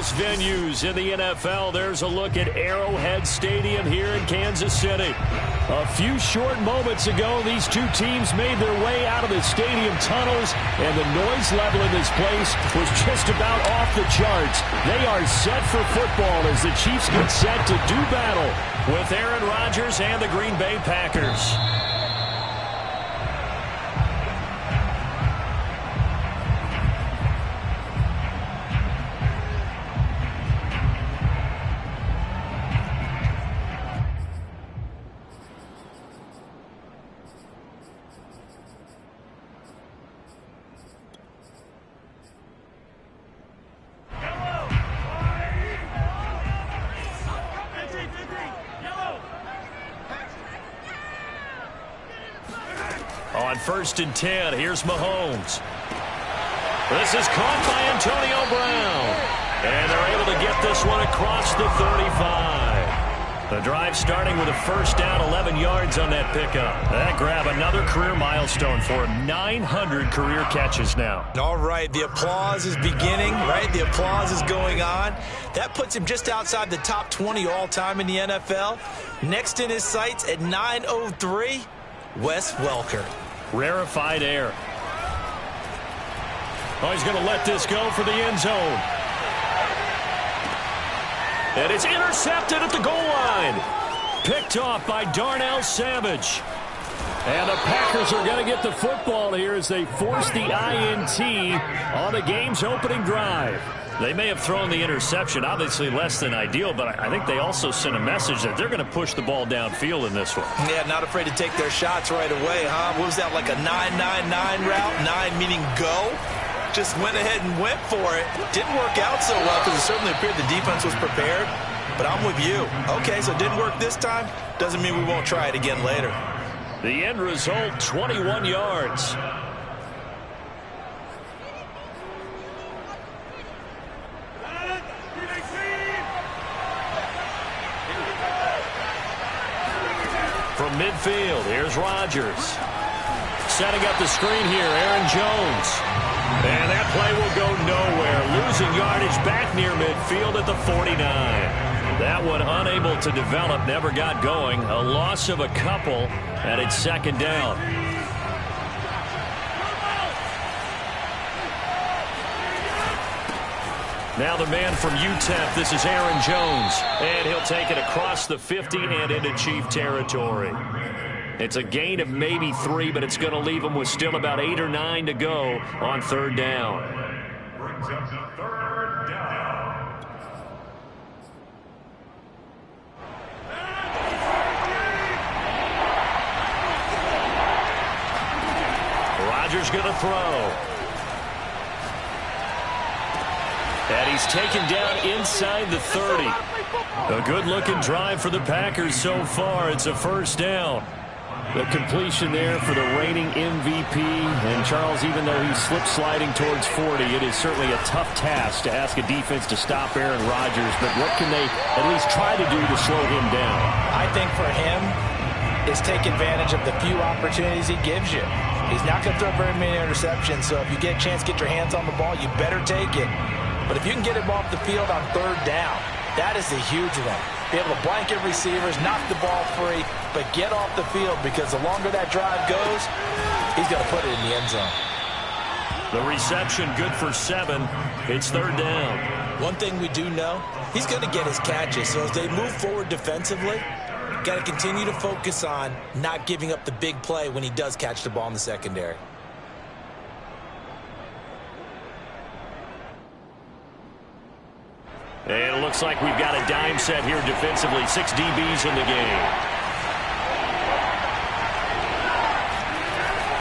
biggest venues in the NFL. There's a look at Arrowhead Stadium here in Kansas City. A few short moments ago, these two teams made their way out of the stadium tunnels, and the noise level in this place was just about off the charts. They are set for football as the Chiefs get set to do battle with Aaron Rodgers and the Green Bay Packers. On 1st and 10, here's Mahomes. This is caught by Antonio Brown. And they're able to get this one across the 35. The drive starting with a first down, 11 yards on that pickup. That grab, another career milestone for him. 900 career catches now. All right, the applause is beginning, right? The applause is going on. That puts him just outside the top 20 all-time in the NFL. Next in his sights at 903, Wes Welker. Rarefied air. Oh, he's going to let this go for the end zone. And it's intercepted at the goal line. Picked off by Darnell Savage. And the Packers are going to get the football here as they force the INT on the game's opening drive. They may have thrown the interception, obviously less than ideal, but I think they also sent a message that they're going to push the ball downfield in this one. Yeah, not afraid to take their shots right away, huh? What was that, like a 9-9-9 route? 9 meaning go? Just went ahead and went for it. Didn't work out so well because it certainly appeared the defense was prepared. But I'm with you. Okay, so it didn't work this time. Doesn't mean we won't try it again later. The end result, 21 yards. From midfield, here's Rodgers. Setting up the screen here, Aaron Jones. And that play will go nowhere. Losing yardage back near midfield at the 49. That one unable to develop, never got going. A loss of a couple, and it's 2nd down. Now the man from UTEP, this is Aaron Jones. And he'll take it across the 50 and into Chief territory. It's a gain of maybe 3, but it's going to leave him with still about 8 or 9 to go on 3rd down. Brings up to 3rd down. Rodgers going to throw. And he's taken down inside the 30. A good-looking drive for the Packers so far. It's a 1st down. The completion there for the reigning MVP. And Charles, even though he's slip-sliding towards 40, it is certainly a tough task to ask a defense to stop Aaron Rodgers. But what can they at least try to do to slow him down? I think for him is take advantage of the few opportunities he gives you. He's not going to throw very many interceptions, so if you get a chance to get your hands on the ball, you better take it. But if you can get him off the field on 3rd down, that is the huge one. Be able to blanket receivers, knock the ball free, but get off the field because the longer that drive goes, he's going to put it in the end zone. The reception good for 7. It's 3rd down. One thing we do know, he's going to get his catches. So as they move forward defensively, got to continue to focus on not giving up the big play when he does catch the ball in the secondary. And it looks like we've got a dime set here defensively. 6 DBs in the game.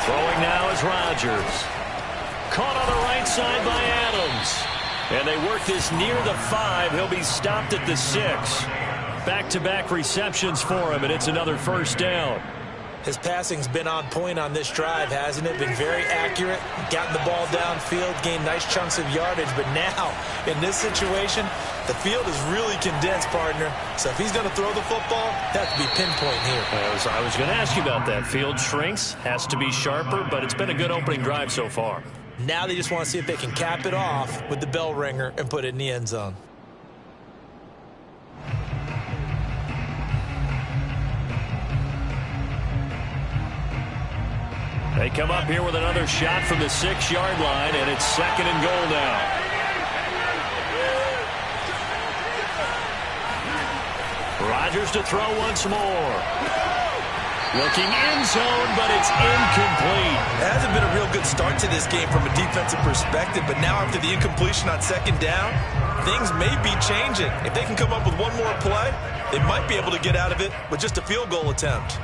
Throwing now is Rodgers. Caught on the right side by Adams. And they work this near the 5. He'll be stopped at the 6. Back-to-back receptions for him, and it's another 1st down. His passing's been on point on this drive, hasn't it? Been very accurate, gotten the ball downfield, gained nice chunks of yardage. But now, in this situation, the field is really condensed, partner. So if he's going to throw the football, that has to be pinpoint here. I was going to ask you about that. Field shrinks, has to be sharper, but it's been a good opening drive so far. Now they just want to see if they can cap it off with the bell ringer and put it in the end zone. They come up here with another shot from the 6-yard line, and it's 2nd and goal now. Rodgers to throw once more. Looking end zone, but it's incomplete. It hasn't been a real good start to this game from a defensive perspective, but now after the incompletion on 2nd down, things may be changing. If they can come up with one more play, they might be able to get out of it with just a field goal attempt.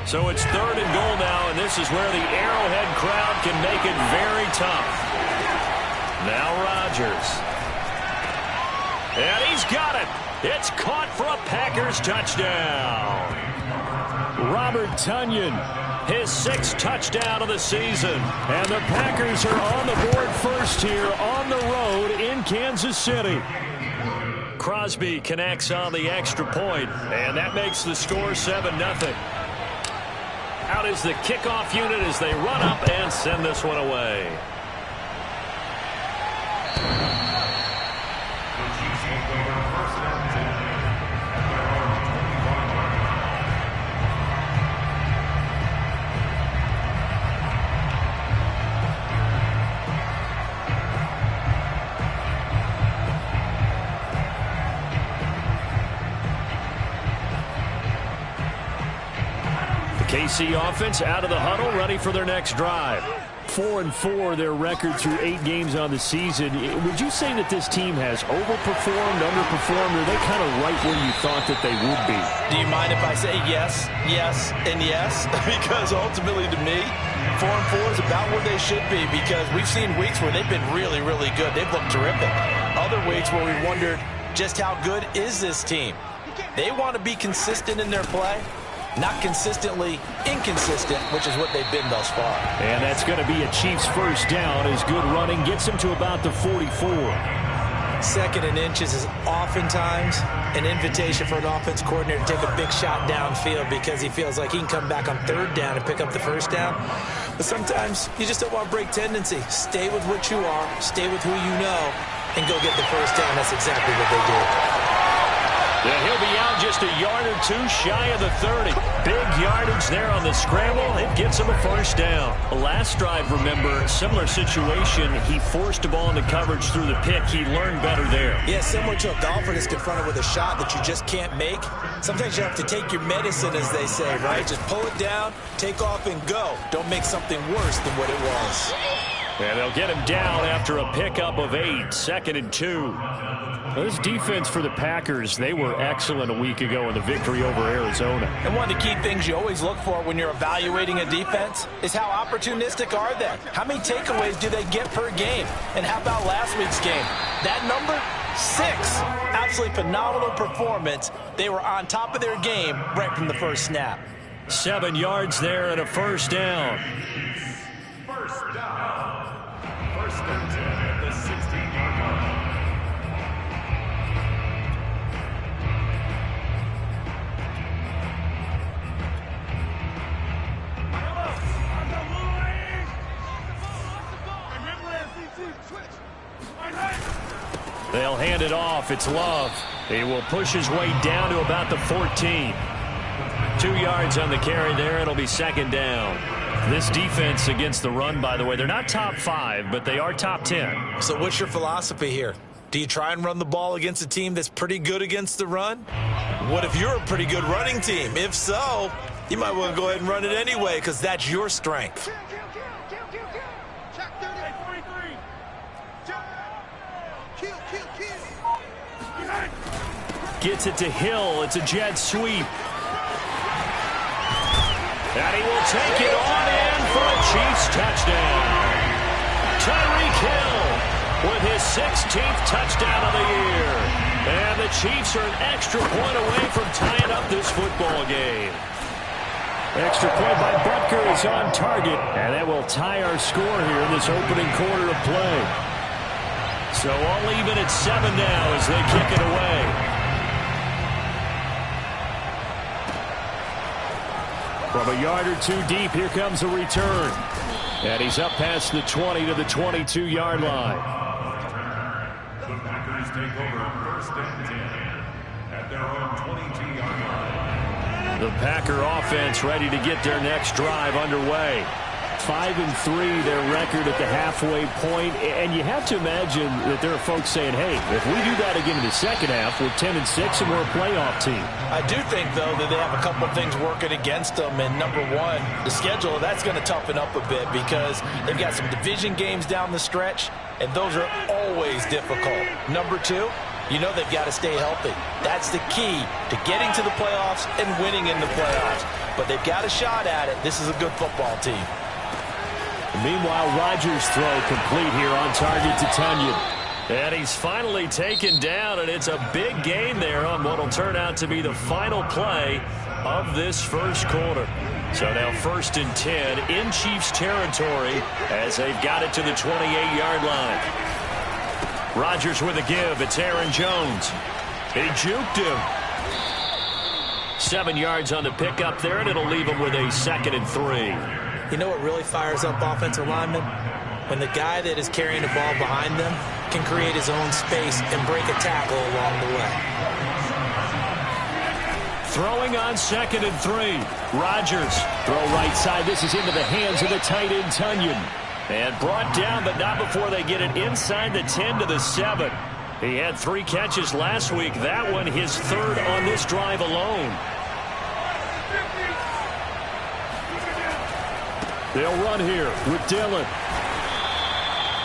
So it's 3rd and goal now, and this is where the Arrowhead crowd can make it very tough. Now Rodgers. And he's got it. It's caught for a Packers touchdown. Robert Tonyan, his 6th touchdown of the season. And the Packers are on the board first here on the road in Kansas City. Crosby connects on the extra point, and that makes the score 7-0. Out is the kickoff unit as they run up and send this one away. KC offense out of the huddle, ready for their next drive. 4-4 their record through 8 games on the season. Would you say that this team has overperformed, underperformed, or are they kind of right where you thought that they would be? Do you mind if I say yes, yes, and yes? Because ultimately to me, 4-4 is about where they should be, because we've seen weeks where they've been really, really good. They've looked terrific. Other weeks where we wondered just how good is this team. They want to be consistent in their play. Not consistently inconsistent, which is what they've been thus far. And that's going to be a Chiefs first down as good running gets them to about the 44. 2nd and inches is oftentimes an invitation for an offense coordinator to take a big shot downfield because he feels like he can come back on 3rd down and pick up the first down. But sometimes you just don't want to break tendency. Stay with what you are, stay with who you know, and go get the first down. That's exactly what they did. Yeah, he'll be out just a yard or 2 shy of the 30. Big yardage there on the scramble. It gets him a first down. Last drive, remember, similar situation. He forced the ball into coverage through the pick. He learned better there. Yeah, similar to a golfer that's confronted with a shot that you just can't make. Sometimes you have to take your medicine, as they say, right? Just pull it down, take off, and go. Don't make something worse than what it was. And they'll get him down after a pickup of 8, 2nd and 2. This defense for the Packers, they were excellent a week ago in the victory over Arizona. And one of the key things you always look for when you're evaluating a defense is how opportunistic are they? How many takeaways do they get per game? And how about last week's game? That number, 6. Absolutely phenomenal performance. They were on top of their game right from the first snap. 7 yards there and a first down. First down. 1st and 10 at the 16-yard line. They'll hand it off. It's Love. He will push his way down to about the 14. 2 yards on the carry there. It'll be 2nd down. This defense against the run, by the way, they're not top 5, but they are top 10. So what's your philosophy here? Do you try and run the ball against a team that's pretty good against the run? What if you're a pretty good running team? If so, you might want to go ahead and run it anyway because that's your strength. Gets it to Hill. It's a jet sweep. And he will take it on in for a Chiefs touchdown. Tyreek Hill with his 16th touchdown of the year. And the Chiefs are an extra point away from tying up this football game. Extra point by Butker is on target. And that will tie our score here in this opening quarter of play. So all even at 7 now as they kick it away. From a yard or 2 deep, here comes a return. And he's up past the 20 to the 22-yard line. The Packers take over 1st and 10 at their own 22-yard line. The Packer offense ready to get their next drive underway. 5-3 their record at the halfway point, and you have to imagine that there are folks saying, hey, if we do that again in the second half, we're 10-6 and we're a playoff team. I do think, though, that they have a couple of things working against them, and number one, the schedule, that's going to toughen up a bit because they've got some division games down the stretch, and those are always difficult. Number two, you know they've got to stay healthy. That's the key to getting to the playoffs and winning in the playoffs. But they've got a shot at it. This is a good football team. Meanwhile, Rodgers' throw complete here on target to Tonyan. And he's finally taken down, and it's a big gain there on what will turn out to be the final play of this first quarter. So now 1st and 10 in Chiefs territory as they've got it to the 28-yard line. Rodgers with a give. It's Aaron Jones. He juked him. 7 yards on the pickup there, and it'll leave him with a 2nd and 3. You know what really fires up offensive linemen? When the guy that is carrying the ball behind them can create his own space and break a tackle along the way. Throwing on 2nd and 3. Rodgers, throw right side. This is into the hands of the tight end, Tonyan. And brought down, but not before they get it inside the 10 to the 7. He had 3 catches last week. That one his 3rd on this drive alone. They'll run here with Dillon.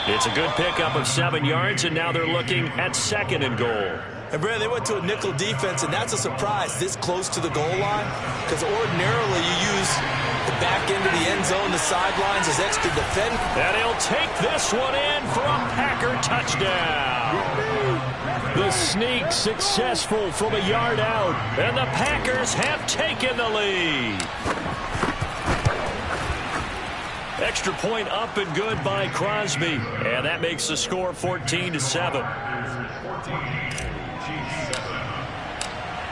It's a good pickup of 7 yards, and now they're looking at 2nd and goal. And, Brad, they went to a nickel defense, and that's a surprise this close to the goal line because ordinarily you use the back end of the end zone, the sidelines as extra defend. And he'll take this one in for a Packer touchdown. The sneak successful from a yard out, and the Packers have taken the lead. Extra point up and good by Crosby. And that makes the score 14-7.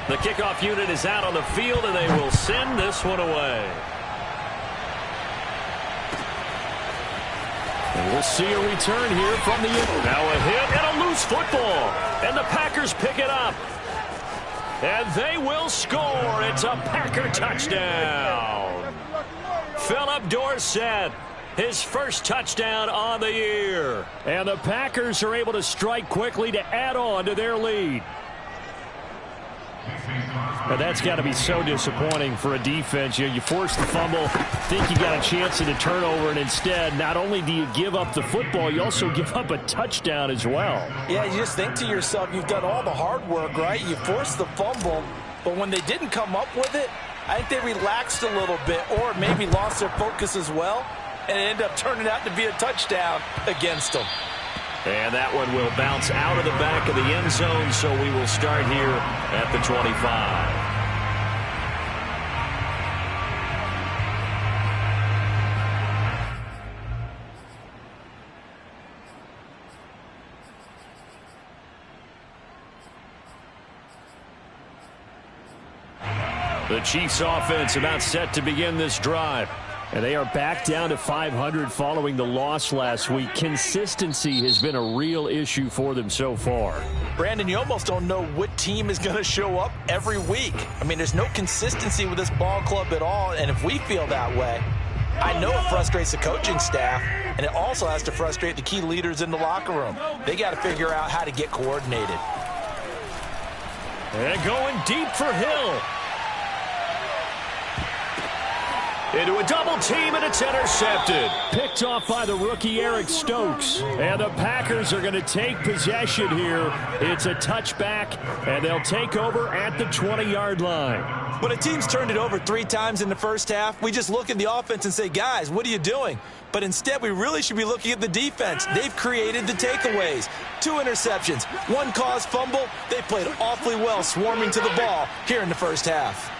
The kickoff unit is out on the field, and they will send this one away. And we'll see a return here from the end. Now a hit and a loose football. And the Packers pick it up. And they will score. It's a Packer touchdown. Philip Dorsett, his first touchdown on the year. And the Packers are able to strike quickly to add on to their lead. And that's got to be so disappointing for a defense. You force the fumble, think you got a chance at a turnover, and instead, not only do you give up the football, you also give up a touchdown as well. Yeah, you just think to yourself, you've done all the hard work, right? You forced the fumble, but when they didn't come up with it, I think they relaxed a little bit or maybe lost their focus as well, and it ended up turning out to be a touchdown against them. And that one will bounce out of the back of the end zone, so we will start here at the 25. The Chiefs offense about set to begin this drive. And they are back down to 500 following the loss last week. Consistency has been a real issue for them so far. Brandon, you almost don't know what team is going to show up every week. I mean, there's no consistency with this ball club at all, and if we feel that way, I know it frustrates the coaching staff, and it also has to frustrate the key leaders in the locker room. They got to figure out how to get coordinated. And going deep for Hill. Into a double team, and it's intercepted. Picked off by the rookie Eric Stokes. And the Packers are going to take possession here. It's a touchback, and they'll take over at the 20-yard line. When a team's turned it over 3 times in the first half, we just look at the offense and say, guys, what are you doing? But instead, we really should be looking at the defense. They've created the takeaways. 2 interceptions, 1 caused fumble. They played awfully well swarming to the ball here in the first half.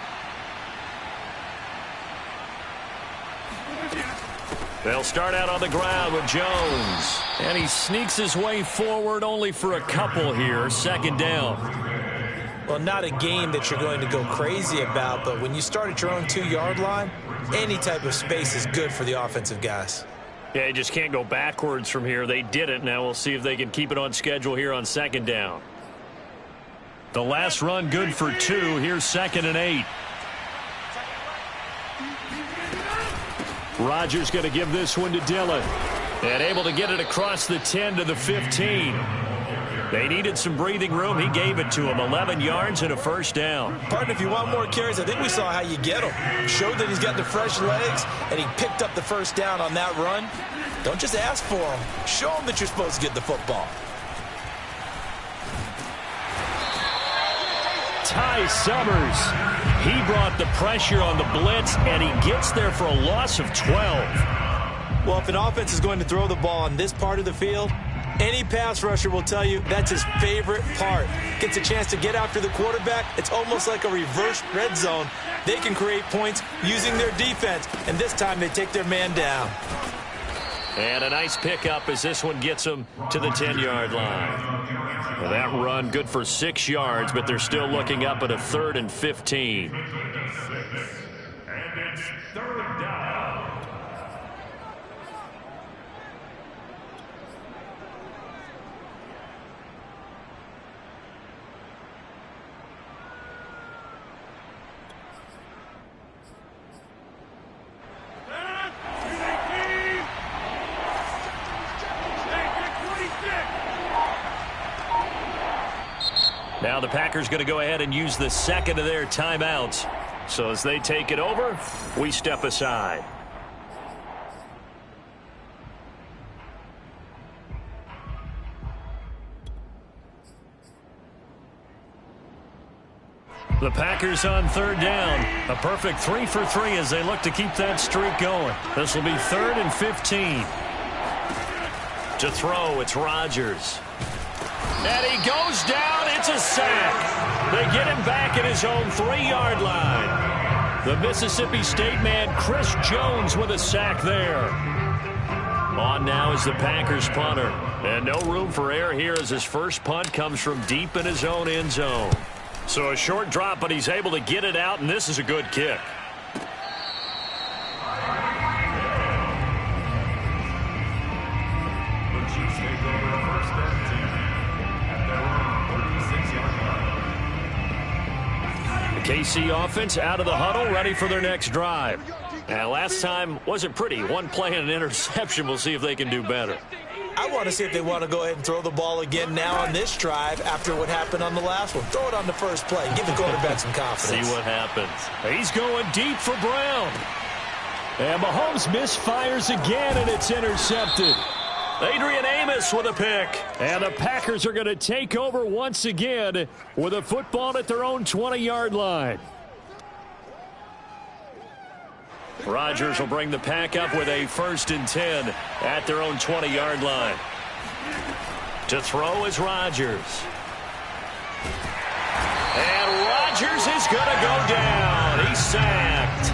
They'll start out on the ground with Jones. And he sneaks his way forward only for a couple here. 2nd down. Well, not a game that you're going to go crazy about, but when you start at your own 2-yard line, any type of space is good for the offensive guys. Yeah, you just can't go backwards from here. They did it. Now we'll see if they can keep it on schedule here on 2nd down. The last run good for 2. Here's 2nd and 8. Rodgers going to give this one to Dillon. And able to get it across the 10 to the 15. They needed some breathing room. He gave it to him. 11 yards and a first down. Partner, if you want more carries, I think we saw how you get him. Showed that he's got the fresh legs, and he picked up the first down on that run. Don't just ask for him. Show him that you're supposed to get the football. Ty Summers. He brought the pressure on the blitz, and he gets there for a loss of 12. Well, if an offense is going to throw the ball on this part of the field, any pass rusher will tell you that's his favorite part. Gets a chance to get after the quarterback. It's almost like a reverse red zone. They can create points using their defense, and this time they take their man down. And a nice pickup as this one gets them to the 10-yard line. Well, that run good for 6 yards, but they're still looking up at a 3rd and 15. And it's 3rd down. Now the Packers going to go ahead and use the 2nd of their timeouts. So as they take it over, we step aside. The Packers on 3rd down. A perfect 3 for 3 as they look to keep that streak going. This will be 3rd and 15. To throw, it's Rodgers. And he goes down. It's a sack. They get him back at his own 3-yard line. The Mississippi State man, Chris Jones, with a sack there. On now is the Packers punter. And no room for error here as his first punt comes from deep in his own end zone. So a short drop, but he's able to get it out, and this is a good kick. KC offense out of the huddle, ready for their next drive. And last time wasn't pretty. One play and an interception. We'll see if they can do better. I want to see if they want to go ahead and throw the ball again now on this drive after what happened on the last one. Throw it on the first play. Give the quarterback some confidence. See what happens. He's going deep for Brown. And Mahomes misfires again, and it's intercepted. Adrian Amos with a pick. And the Packers are going to take over once again with a football at their own 20-yard line. Rodgers will bring the Pack up with a 1st and 10 at their own 20-yard line. To throw is Rodgers. And Rodgers is going to go down. He's sacked.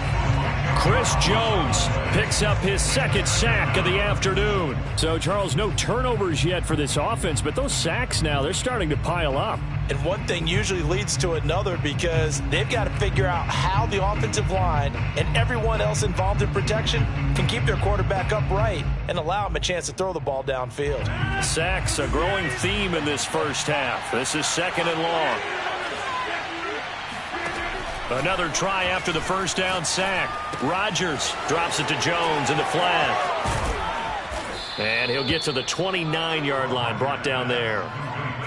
Chris Jones picks up his 2nd sack of the afternoon. So, Charles, no turnovers yet for this offense, but those sacks now, they're starting to pile up. And one thing usually leads to another because they've got to figure out how the offensive line and everyone else involved in protection can keep their quarterback upright and allow him a chance to throw the ball downfield. Sacks, a growing theme in this first half. This is 2nd and long. Another try after the first down sack. Rodgers drops it to Jones in the flat. And he'll get to the 29-yard line, brought down there.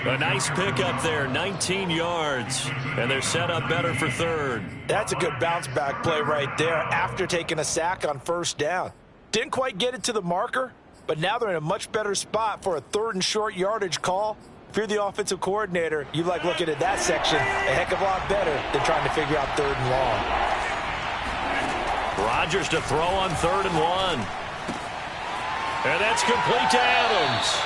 A nice pickup there, 19 yards. And they're set up better for 3rd. That's a good bounce-back play right there after taking a sack on 1st down. Didn't quite get it to the marker, but now they're in a much better spot for a 3rd and short yardage call. If you're the offensive coordinator, you like looking at that section a heck of a lot better than trying to figure out 3rd and long. Rodgers to throw on 3rd and 1. And that's complete to Adams.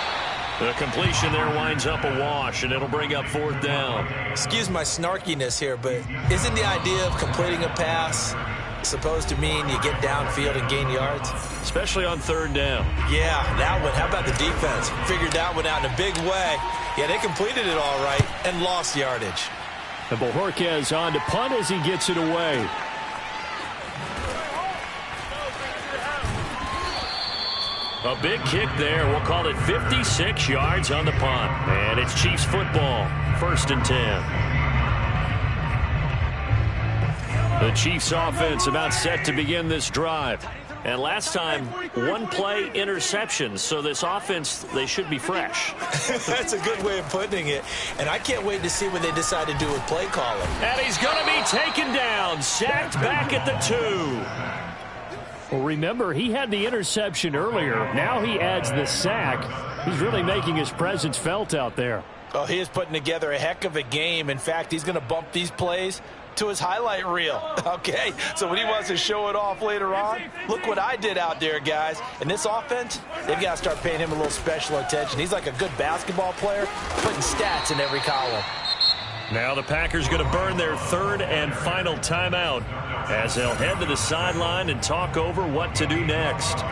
The completion there winds up a wash, and it'll bring up 4th down. Excuse my snarkiness here, but isn't the idea of completing a pass supposed to mean you get downfield and gain yards? Especially on 3rd down. Yeah, that one. How about the defense? Figured that one out in a big way. Yeah, they completed it all right and lost yardage. And Bojorquez on to punt as he gets it away. A big kick there. We'll call it 56 yards on the punt. And it's Chiefs football. 1st and 10. The Chiefs offense about set to begin this drive. And last time, one-play interceptions. So this offense, they should be fresh. That's a good way of putting it. And I can't wait to see what they decide to do with play calling. And he's going to be taken down, sacked back at the 2. Well, remember, he had the interception earlier. Now he adds the sack. He's really making his presence felt out there. Oh, he is putting together a heck of a game. In fact, he's going to bump these plays to his highlight reel. Okay, so when he wants to show it off later on, look what I did out there, guys. And this offense, they've got to start paying him a little special attention. He's like a good basketball player, putting stats in every column. Now the Packers going to burn their third and final timeout as they'll head to the sideline and talk over what to do next.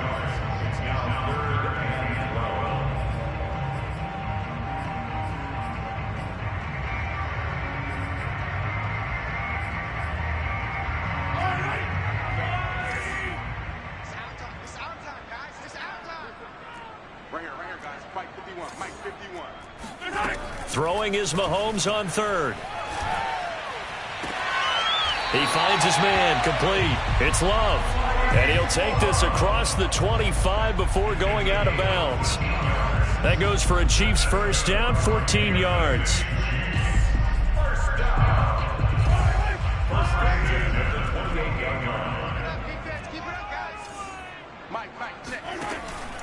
Throwing is Mahomes on third. He finds his man, complete. It's Love. And he'll take this across the 25 before going out of bounds. That goes for a Chiefs first down, 14 yards.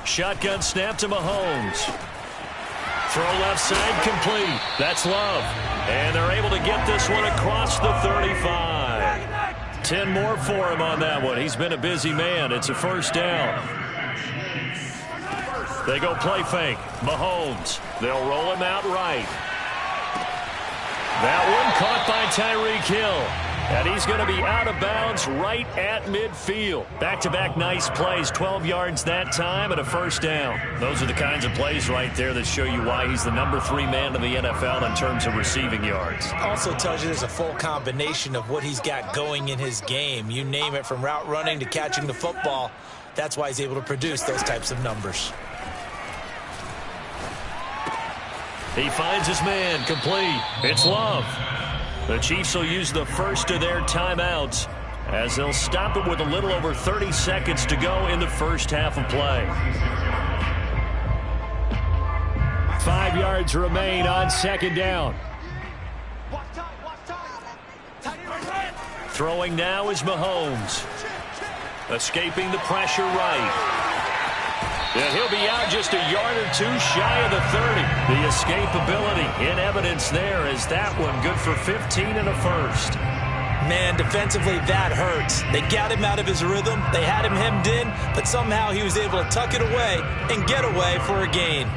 Shotgun snap to Mahomes. Throw left side, complete. That's Love. And they're able to get this one across the 35. 10 more for him on that one. He's been a busy man. It's a first down. They go play fake. Mahomes. They'll roll him out right. That one caught by Tyreek Hill. And he's going to be out of bounds right at midfield. Back-to-back nice plays, 12 yards that time and a first down. Those are the kinds of plays right there that show you why he's the number 3 man in the NFL in terms of receiving yards. Also tells you there's a full combination of what he's got going in his game. You name it, from route running to catching the football. That's why he's able to produce those types of numbers. He finds his man, complete. It's Love. The Chiefs will use the first of their timeouts as they'll stop it with a little over 30 seconds to go in the first half of play. 5 yards remain on second down. Throwing now is Mahomes. Escaping the pressure right. And he'll be out just a yard or two shy of the 30. The escapability in evidence there is that one good for 15 and a first. Man, defensively, that hurts. They got him out of his rhythm. They had him hemmed in, but somehow he was able to tuck it away and get away for a gain.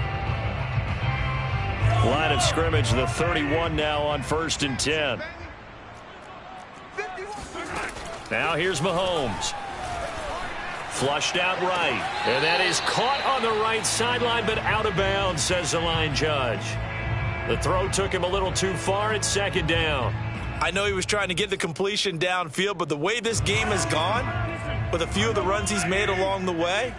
Line of scrimmage, the 31 now on 1st and 10. Now here's Mahomes. Flushed out right. And that is caught on the right sideline, but out of bounds, says the line judge. The throw took him a little too far at second down. I know he was trying to get the completion downfield, but the way this game has gone, with a few of the runs he's made along the way,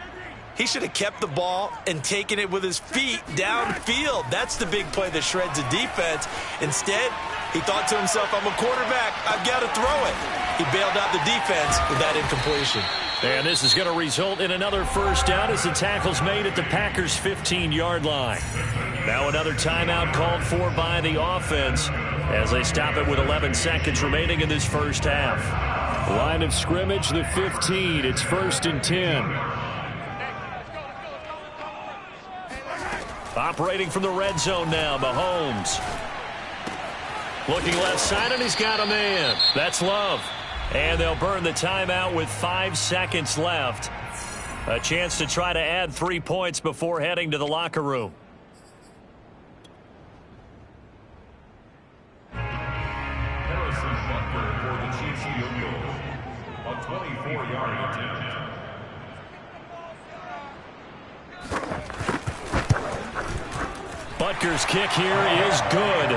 he should have kept the ball and taken it with his feet downfield. That's the big play that shreds the defense. Instead, he thought to himself, I'm a quarterback, I've got to throw it. He bailed out the defense with that incompletion. And this is going to result in another first down as the tackle's made at the Packers' 15-yard line. Now another timeout called for by the offense as they stop it with 11 seconds remaining in this first half. Line of scrimmage, the 15. It's 1st and 10. Operating from the red zone now, Mahomes. Looking left side, and he's got a man. That's Love. And they'll burn the timeout with 5 seconds left. A chance to try to add 3 points before heading to the locker room. Harrison Butker for the Chiefs field goal. A 24-yard attempt. Butker's kick here is good.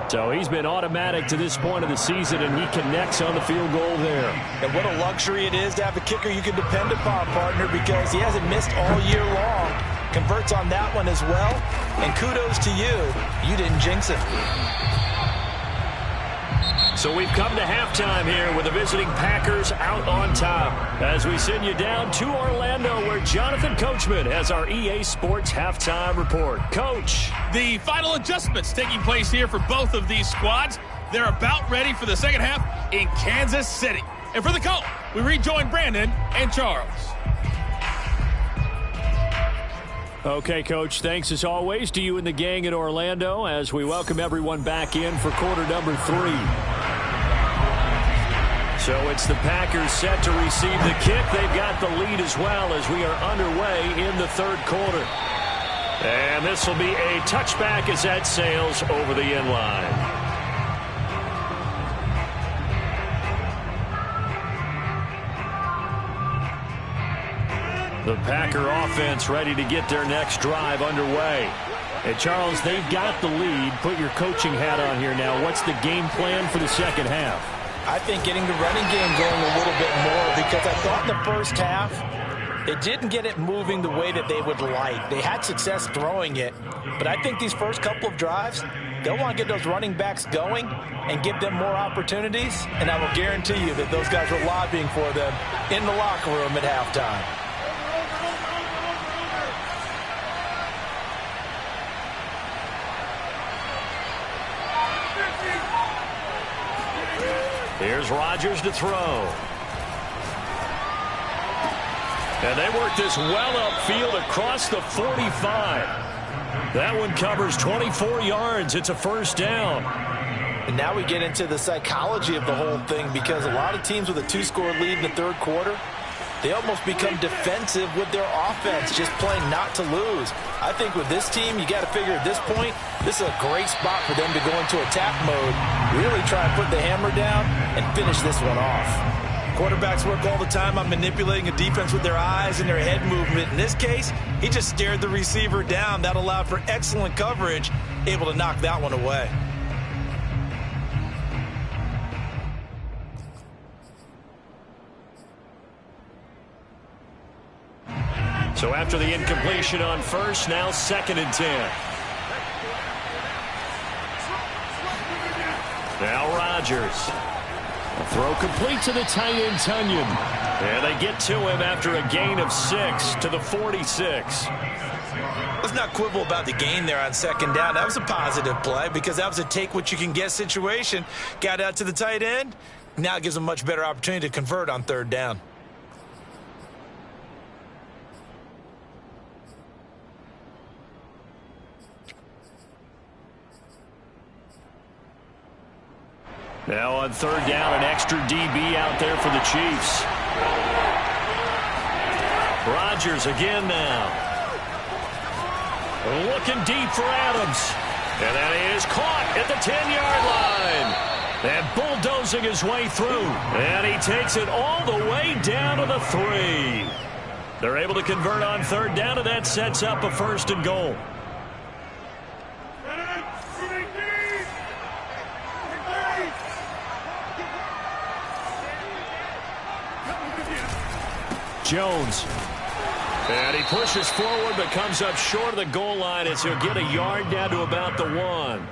So he's been automatic to this point of the season, and he connects on the field goal there. And what a luxury it is to have a kicker you can depend upon, partner, because he hasn't missed all year long. Converts on that one as well. And kudos to you. You didn't jinx it. So we've come to halftime here with the visiting Packers out on top as we send you down to Orlando where Jonathan Coachman has our EA Sports halftime report. Coach. The final adjustments taking place here for both of these squads. They're about ready for the second half in Kansas City. And for the call, we rejoin Brandon and Charles. Okay, Coach, thanks as always to you and the gang in Orlando as we welcome everyone back in for quarter number 3. So it's the Packers set to receive the kick. They've got the lead as well as we are underway in the third quarter. And this will be a touchback as that sails over the end line. The Packer offense ready to get their next drive underway. And Charles, they've got the lead. Put your coaching hat on here now. What's the game plan for the second half? I think getting the running game going a little bit more because I thought in the first half they didn't get it moving the way that they would like. They had success throwing it, but I think these first couple of drives, they'll want to get those running backs going and give them more opportunities, and I will guarantee you that those guys are lobbying for them in the locker room at halftime. Here's Rodgers to throw. And they work this well upfield across the 45. That one covers 24 yards. It's a first down. And now we get into the psychology of the whole thing because a lot of teams with a 2-score lead in the third quarter, they almost become defensive with their offense, just playing not to lose. I think with this team, you got to figure at this point, this is a great spot for them to go into attack mode, really try and put the hammer down and finish this one off. Quarterbacks work all the time on manipulating a defense with their eyes and their head movement. In this case, he just stared the receiver down. That allowed for excellent coverage, able to knock that one away. So after the incompletion on first, now 2nd and 10. Now Rodgers. Throw complete to the tight end, Tunyon. And they get to him after a gain of 6 to the 46. Let's not quibble about the gain there on 2nd down. That was a positive play because that was a take-what-you-can-get situation. Got out to the tight end. Now it gives them a much better opportunity to convert on 3rd down. Now on 3rd down, an extra DB out there for the Chiefs. Rodgers again now. Looking deep for Adams. And that is caught at the 10-yard line. And bulldozing his way through. And he takes it all the way down to the 3. They're able to convert on 3rd down, and that sets up a 1st and goal. Jones. And he pushes forward but comes up short of the goal line as he'll get a yard down to about the 1.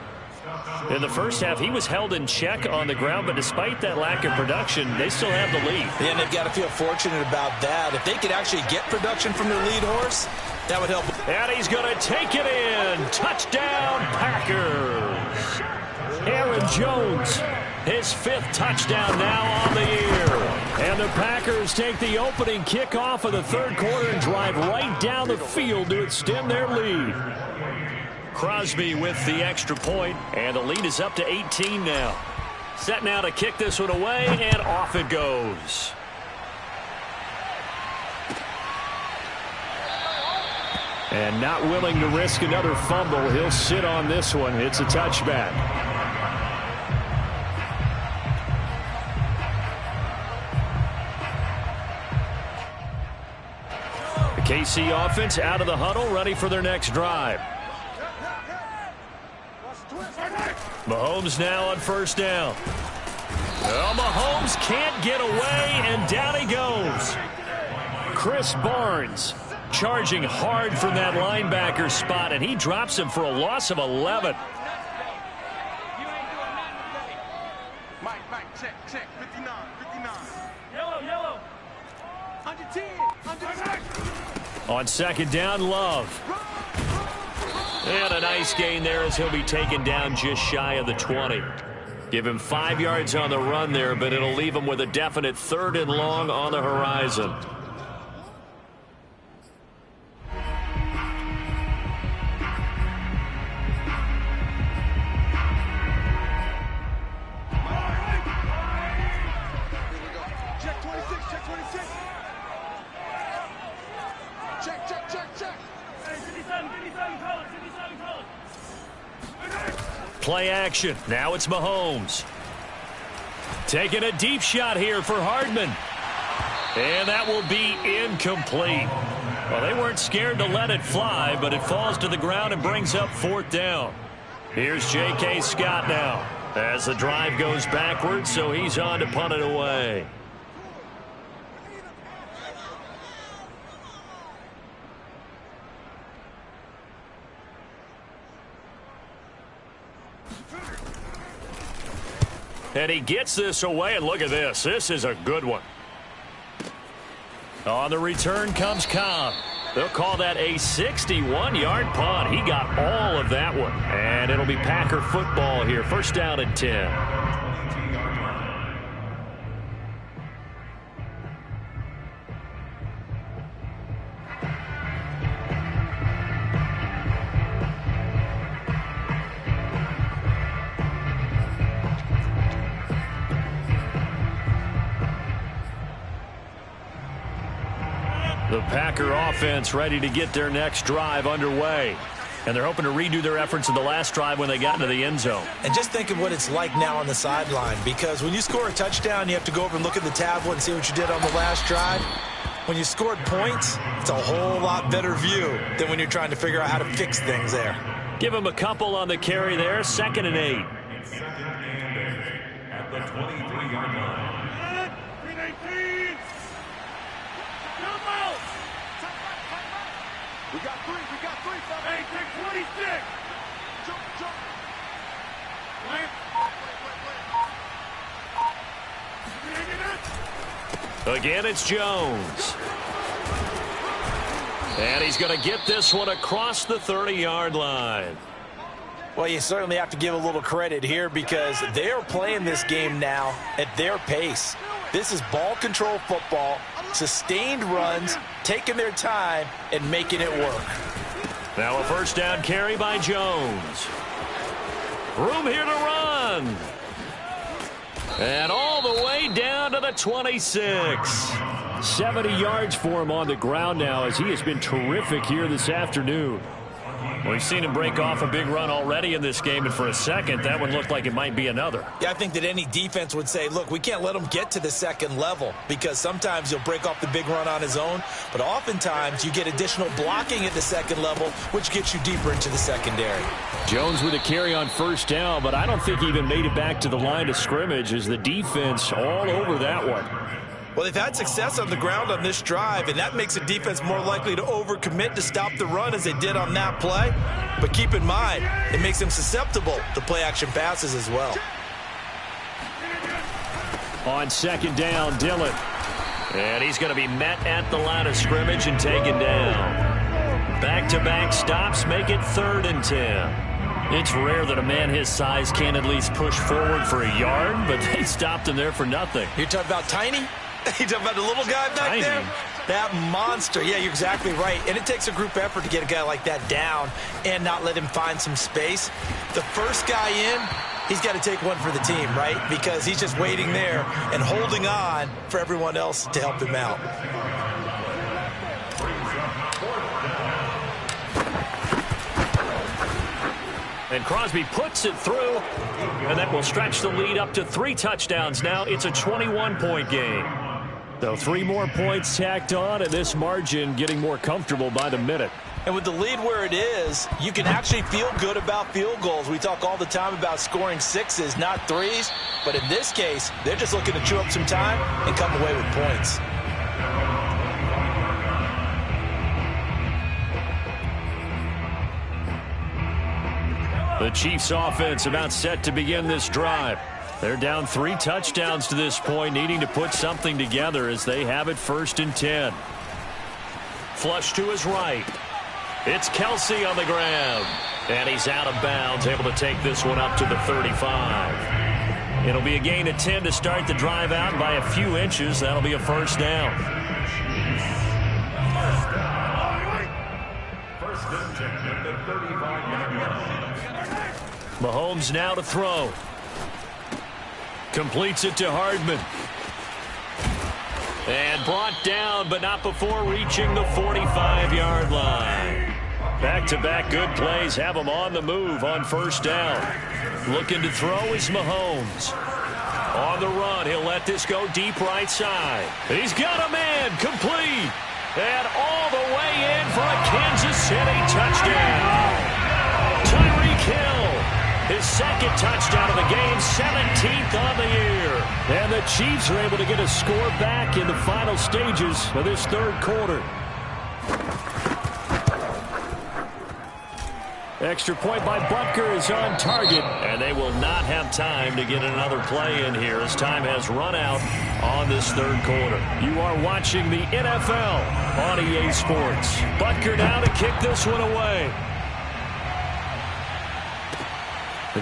In the first half, he was held in check on the ground, but despite that lack of production, they still have the lead. Yeah, and they've got to feel fortunate about that. If they could actually get production from their lead horse, that would help. And he's going to take it in. Touchdown, Packers. Aaron Jones, his 5th touchdown now on the year. And the Packers take the opening kickoff of the 3rd quarter and drive right down the field to extend their lead. Crosby with the extra point, and the lead is up to 18 now. Set now to kick this one away, and off it goes. And not willing to risk another fumble, he'll sit on this one. It's a touchback. KC offense out of the huddle, ready for their next drive. Mahomes now on 1st down. Well, Mahomes can't get away, and down he goes. Chris Barnes charging hard from that linebacker spot, and he drops him for a loss of 11. On second down, Love. And a nice gain there as he'll be taken down just shy of the 20. Give him 5 yards on the run there, but it'll leave him with a definite 3rd and long on the horizon. Play action. Now it's Mahomes. Taking a deep shot here for Hardman. And that will be incomplete. Well, they weren't scared to let it fly, but it falls to the ground and brings up 4th down. Here's J.K. Scott now as the drive goes backwards, so he's on to punt it away. And he gets this away, and look at this. This is a good one. On the return comes Cobb. They'll call that a 61-yard punt. He got all of that one. And it'll be Packer football here. 1st down and 10. The Packer offense ready to get their next drive underway. And they're hoping to redo their efforts in the last drive when they got into the end zone. And just think of what it's like now on the sideline, because when you score a touchdown, you have to go over and look at the tablet and see what you did on the last drive. When you scored points, it's a whole lot better view than when you're trying to figure out how to fix things there. Give him a couple on the carry there. 2nd and 8. At the 23-yard line. We got three. Hey, take 26. Jump. Again, it's Jones. And he's going to get this one across the 30-yard line. Well, you certainly have to give a little credit here because they are playing this game now at their pace. This is ball control football, sustained runs, taking their time, and making it work. Now a 1st down carry by Jones. Room here to run. And all the way down to the 26. 70 yards for him on the ground now as he has been terrific here this afternoon. We've seen him break off a big run already in this game, and for a second, that one looked like it might be another. Yeah, I think that any defense would say, look, we can't let him get to the 2nd level because sometimes he'll break off the big run on his own, but oftentimes you get additional blocking at the 2nd level, which gets you deeper into the secondary. Jones with a carry on 1st down, but I don't think he even made it back to the line of scrimmage as the defense all over that one. Well, they've had success on the ground on this drive, and that makes a defense more likely to overcommit to stop the run as they did on that play. But keep in mind, it makes them susceptible to play-action passes as well. On 2nd down, Dillon. And he's going to be met at the line of scrimmage and taken down. Back-to-back stops make it 3rd and 10. It's rare that a man his size can at least push forward for a yard, but they stopped him there for nothing. You're talking about tiny? You talking about the little guy back Tiny. there? That monster. Yeah, you're exactly right. And it takes a group effort to get a guy like that down and not let him find some space. The first guy in, he's got to take one for the team, right? Because he's just waiting there and holding on for everyone else to help him out. And Crosby puts it through, and that will stretch the lead up to 3 touchdowns now. It's a 21-point game. So 3 more points tacked on, and this margin getting more comfortable by the minute. And with the lead where it is, you can actually feel good about field goals. We talk all the time about scoring 6s, not 3s. But in this case, they're just looking to chew up some time and come away with points. The Chiefs offense about set to begin this drive. They're down 3 touchdowns to this point, needing to put something together as they have it 1st and 10. Flush to his right. It's Kelsey on the ground. And he's out of bounds, able to take this one up to the 35. It'll be a gain of 10 to start the drive out by a few inches. That'll be a 1st down. 1st and 10 at the 35-yard line. Mahomes now to throw. Completes it to Hardman. And brought down, but not before reaching the 45-yard line. Back-to-back good plays have him on the move on 1st down. Looking to throw is Mahomes. On the run, he'll let this go deep right side. He's got a man, complete. And all the way in for a Kansas City touchdown. Tyreek Hill, his 2nd touchdown of the game, 17th on the year. And the Chiefs are able to get a score back in the final stages of this 3rd quarter. Extra point by Butker is on target, and they will not have time to get another play in here as time has run out on this 3rd quarter. You are watching the NFL on EA Sports. Butker now to kick this one away.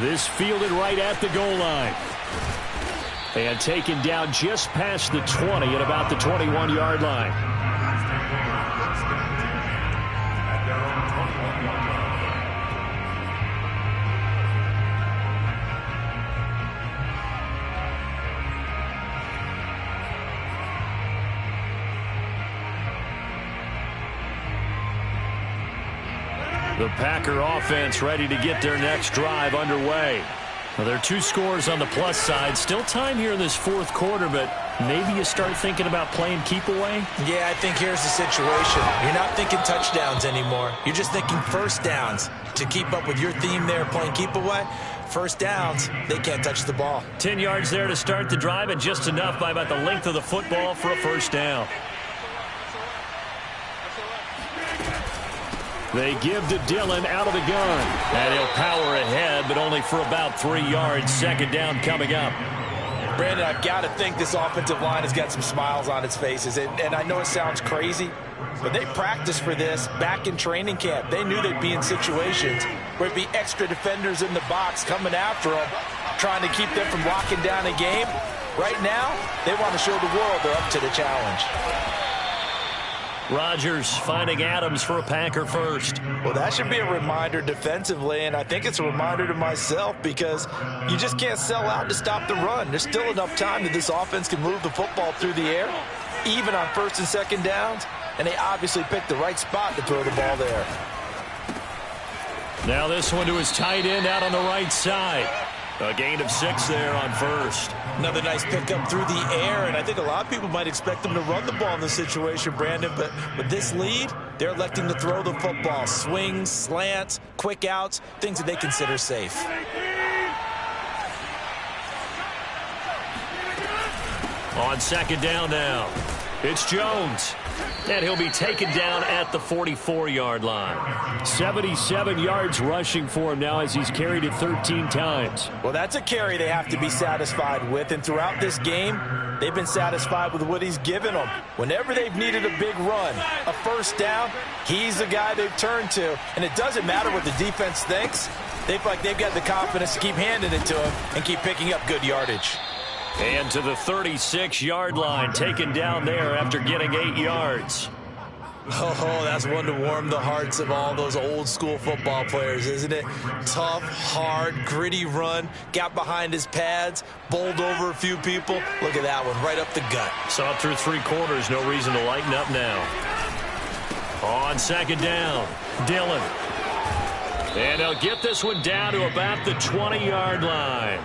This fielded right at the goal line. And taken down just past the 20 at about the 21-yard line. The Packer offense ready to get their next drive underway. Well, there are 2 scores on the plus side. Still time here in this 4th quarter, but maybe you start thinking about playing keep away? Yeah, I think here's the situation. You're not thinking touchdowns anymore. You're just thinking 1st downs. To keep up with your theme there, playing keep away, 1st downs, they can't touch the ball. 10 yards there to start the drive, and just enough by about the length of the football for a 1st down. They give to Dillon out of the gun. And he'll power ahead, but only for about 3 yards. 2nd down coming up. Brandon, I've got to think this offensive line has got some smiles on its faces. And I know it sounds crazy, but they practiced for this back in training camp. They knew they'd be in situations where it'd be extra defenders in the box coming after them, trying to keep them from locking down a game. Right now, they want to show the world they're up to the challenge. Rodgers finding Adams for a Packer first. Well, that should be a reminder defensively, and I think it's a reminder to myself because you just can't sell out to stop the run. There's still enough time that this offense can move the football through the air, even on 1st and 2nd downs, and they obviously picked the right spot to throw the ball there. Now this one to his tight end out on the right side. A gain of 6 there on 1st. Another nice pickup through the air, and I think a lot of people might expect them to run the ball in this situation, Brandon, but with this lead, they're electing to throw the football. Swings, slants, quick outs, things that they consider safe. On 2nd down now, it's Jones. And he'll be taken down at the 44-yard line. 77 yards rushing for him now as he's carried it 13 times. Well, that's a carry they have to be satisfied with. And throughout this game, they've been satisfied with what he's given them. Whenever they've needed a big run, a 1st down, he's the guy they've turned to. And it doesn't matter what the defense thinks. They feel like they've got the confidence to keep handing it to him and keep picking up good yardage. And to the 36-yard line, taken down there after getting 8 yards. Oh, that's one to warm the hearts of all those old-school football players, isn't it? Tough, hard, gritty run, got behind his pads, bowled over a few people. Look at that one, right up the gut. Saw through 3 quarters, no reason to lighten up now. On 2nd down, Dillon. And they'll get this one down to about the 20-yard line.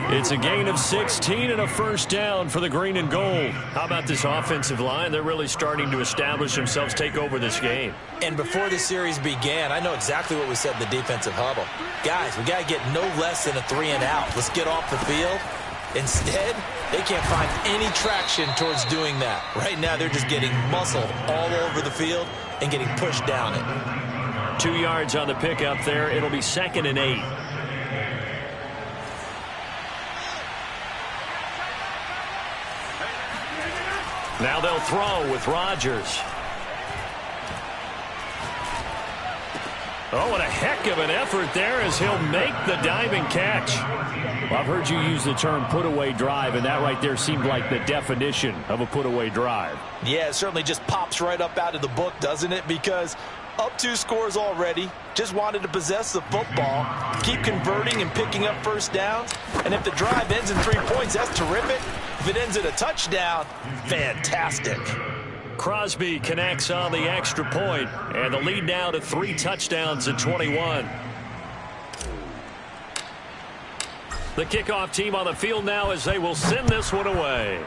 It's a gain of 16 and a 1st down for the green and gold. How about this offensive line? They're really starting to establish themselves, take over this game. And before the series began, I know exactly what we said in the defensive huddle. Guys, we got to get no less than a 3 and out. Let's get off the field. Instead, they can't find any traction towards doing that. Right now, they're just getting muscled all over the field and getting pushed down it. 2 yards on the pickup there. It'll be 2nd and 8. Now they'll throw with Rodgers. Oh, and a heck of an effort there as he'll make the diving catch. Well, I've heard you use the term put-away drive, and that right there seemed like the definition of a put-away drive. Yeah, it certainly just pops right up out of the book, doesn't it? Because up 2 scores already, just wanted to possess the football, keep converting and picking up first downs. And if the drive ends in 3 points, that's terrific. If it ends in a touchdown, fantastic. Crosby connects on the extra point, and the lead now to 3 touchdowns at 21. The kickoff team on the field now as they will send this one away.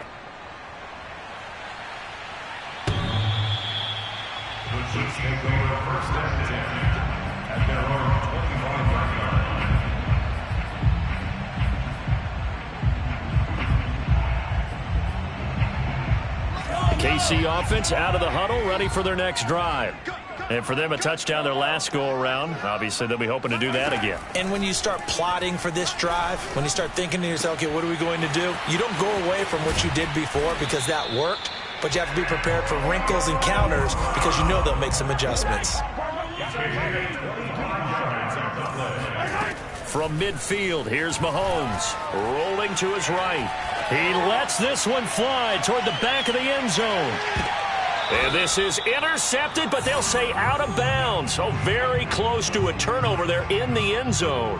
The Chiefs take over first and 10 at their own 25-yard line. KC offense out of the huddle, ready for their next drive. And for them, a touchdown their last go-around. Obviously, they'll be hoping to do that again. And when you start plotting for this drive, when you start thinking to yourself, okay, what are we going to do? You don't go away from what you did before because that worked, but you have to be prepared for wrinkles and counters because you know they'll make some adjustments. From midfield, here's Mahomes, rolling to his right. He lets this one fly toward the back of the end zone. And this is intercepted, but they'll say out of bounds. So very close to a turnover there in the end zone.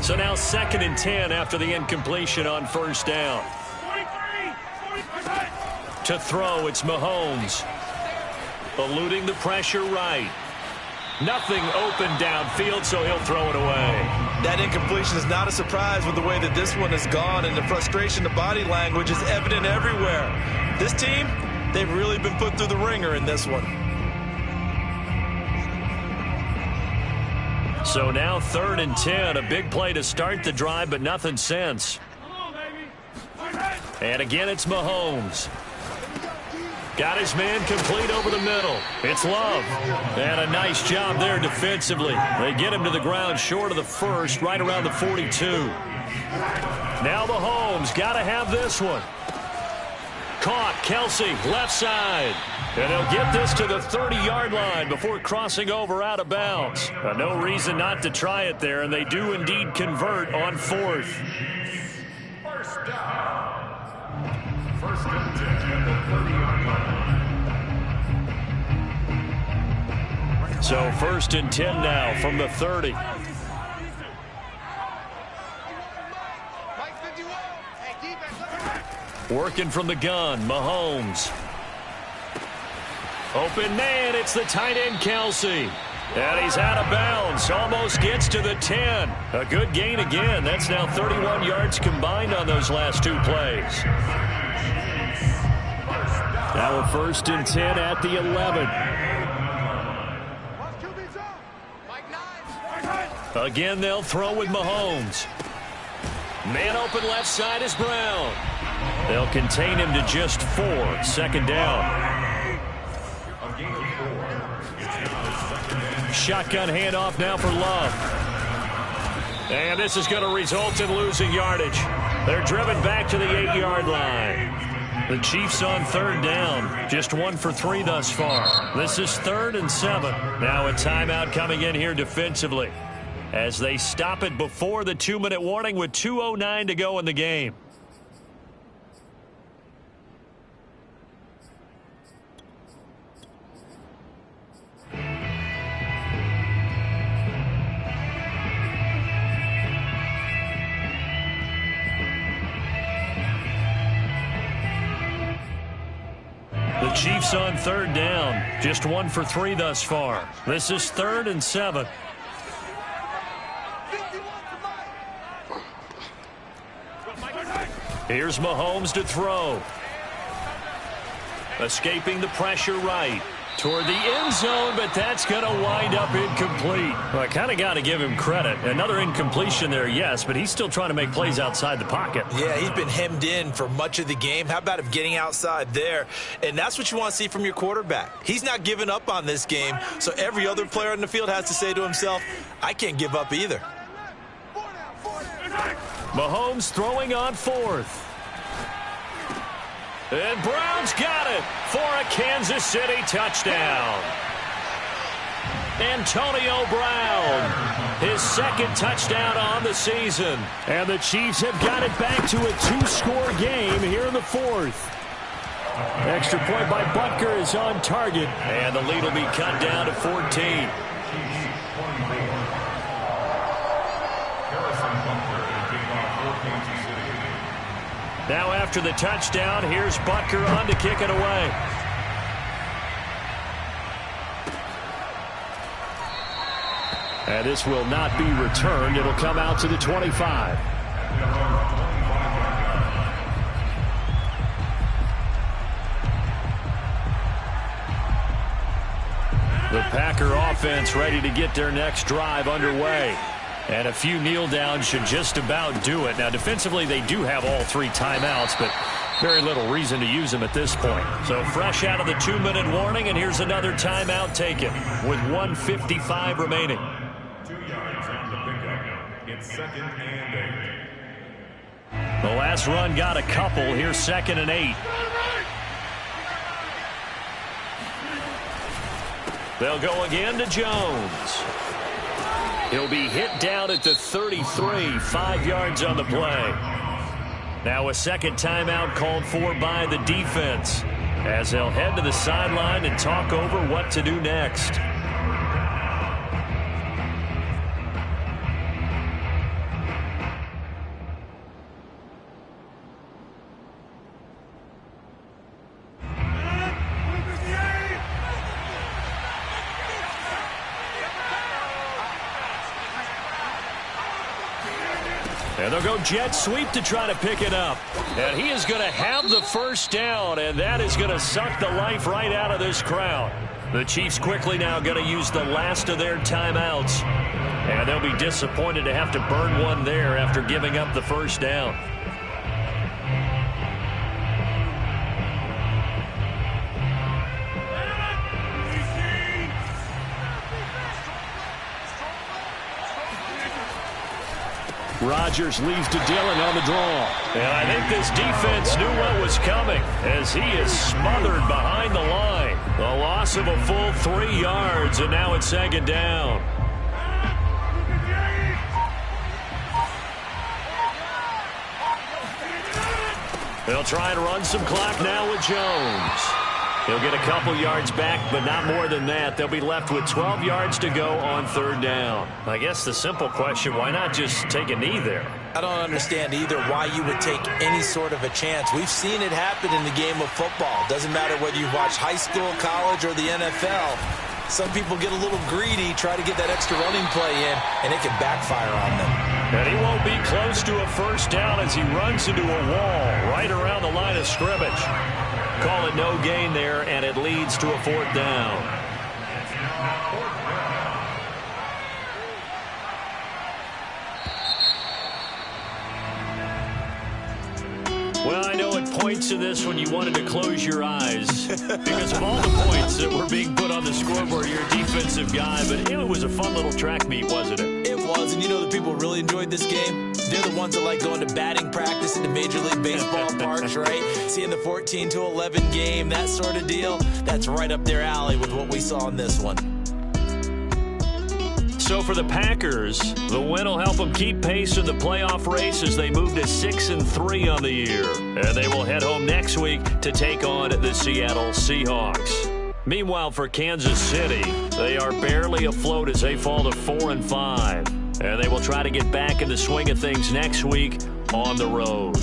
So now 2nd and 10 after the incompletion on first down. To throw, it's Mahomes. Eluding the pressure right. Nothing open downfield, so he'll throw it away. That incompletion is not a surprise with the way that this one has gone, and the frustration, the body language is evident everywhere. This team, they've really been put through the ringer in this one. So now 3rd and 10, a big play to start the drive, but nothing since. And again, it's Mahomes. Got his man complete over the middle. It's Love. And a nice job there defensively. They get him to the ground short of the first, right around the 42. Now Mahomes got to have this one. Caught, Kelsey, left side. And he'll get this to the 30-yard line before crossing over out of bounds. No reason not to try it there, and they do indeed convert on 4th. First down. First and 10 at the 30-yard line. So 1st and 10 now from the 30. Working from the gun, Mahomes. Open man, it's the tight end, Kelsey. And he's out of bounds, almost gets to the 10. A good gain again. That's now 31 yards combined on those last 2 plays. Now a 1st and 10 at the 11. Again, they'll throw with Mahomes. Man open left side is Brown. They'll contain him to just 4. 2nd down. Shotgun handoff now for Love. And this is going to result in losing yardage. They're driven back to the 8-yard line. The Chiefs on 3rd down. Just 1 for 3 thus far. This is 3rd and 7. Now a timeout coming in here defensively as they stop it before the 2-minute warning with 2:09 to go in the game. The Chiefs on 3rd down. Just 1 for 3 thus far. This is 3rd and 7. Here's Mahomes to throw. Escaping the pressure right. Toward the end zone, but that's going to wind up incomplete. Well, I kind of got to give him credit. Another incompletion there, yes, but he's still trying to make plays outside the pocket. Yeah, he's been hemmed in for much of the game. How about him getting outside there? And that's what you want to see from your quarterback. He's not giving up on this game, so every other player on the field has to say to himself, I can't give up either. Mahomes throwing on 4th. And Brown's got it for a Kansas City touchdown. Antonio Brown, his second touchdown on the season. And the Chiefs have got it back to a 2-score game here in the fourth. Extra point by Butker is on target. And the lead will be cut down to 14. Now after the touchdown, here's Butker on to kick it away. And this will not be returned. It'll come out to the 25. The Packer offense ready to get their next drive underway. And a few kneel downs should just about do it. Now, defensively, they do have all 3 timeouts, but very little reason to use them at this point. So fresh out of the 2-minute warning, and here's another timeout taken with 1:55 remaining. 2 yards on the pickup. It's 2nd and 8. The last run got a couple. Here's 2nd and 8. They'll go again to Jones. He'll be hit down at the 33, 5 yards on the play. Now a second timeout called for by the defense as they'll head to the sideline and talk over what to do next. And they'll go jet sweep to try to pick it up. And he is going to have the first down, and that is going to suck the life right out of this crowd. The Chiefs quickly now going to use the last of their timeouts. And they'll be disappointed to have to burn one there after giving up the first down. Rodgers leaves to Dillon on the draw. And I think this defense knew what was coming as he is smothered behind the line. The loss of a full 3 yards, and now it's 2nd down. They'll try and run some clock now with Jones. He'll get a couple yards back, but not more than that. They'll be left with 12 yards to go on 3rd down. I guess the simple question, why not just take a knee there? I don't understand either why you would take any sort of a chance. We've seen it happen in the game of football. Doesn't matter whether you watch high school, college, or the NFL. Some people get a little greedy, try to get that extra running play in, and it can backfire on them. And he won't be close to a first down as he runs into a wall right around the line of scrimmage. Call it no gain there, and it leads to a 4th down. Well, I know at points in this when you wanted to close your eyes because of all the points that were being put on the scoreboard. You're a defensive guy, but it was a fun little track meet, wasn't it? It was, and you know the people who really enjoyed this game? They're the ones that like going to batting practice in the Major League Baseball parks, right? Seeing the 14-11 game, that sort of deal. That's right up their alley with what we saw in this one. So for the Packers, the win will help them keep pace in the playoff race as they move to 6-3 on the year. And they will head home next week to take on the Seattle Seahawks. Meanwhile, for Kansas City, they are barely afloat as they fall to 4-5. And they will try to get back in the swing of things next week on the road.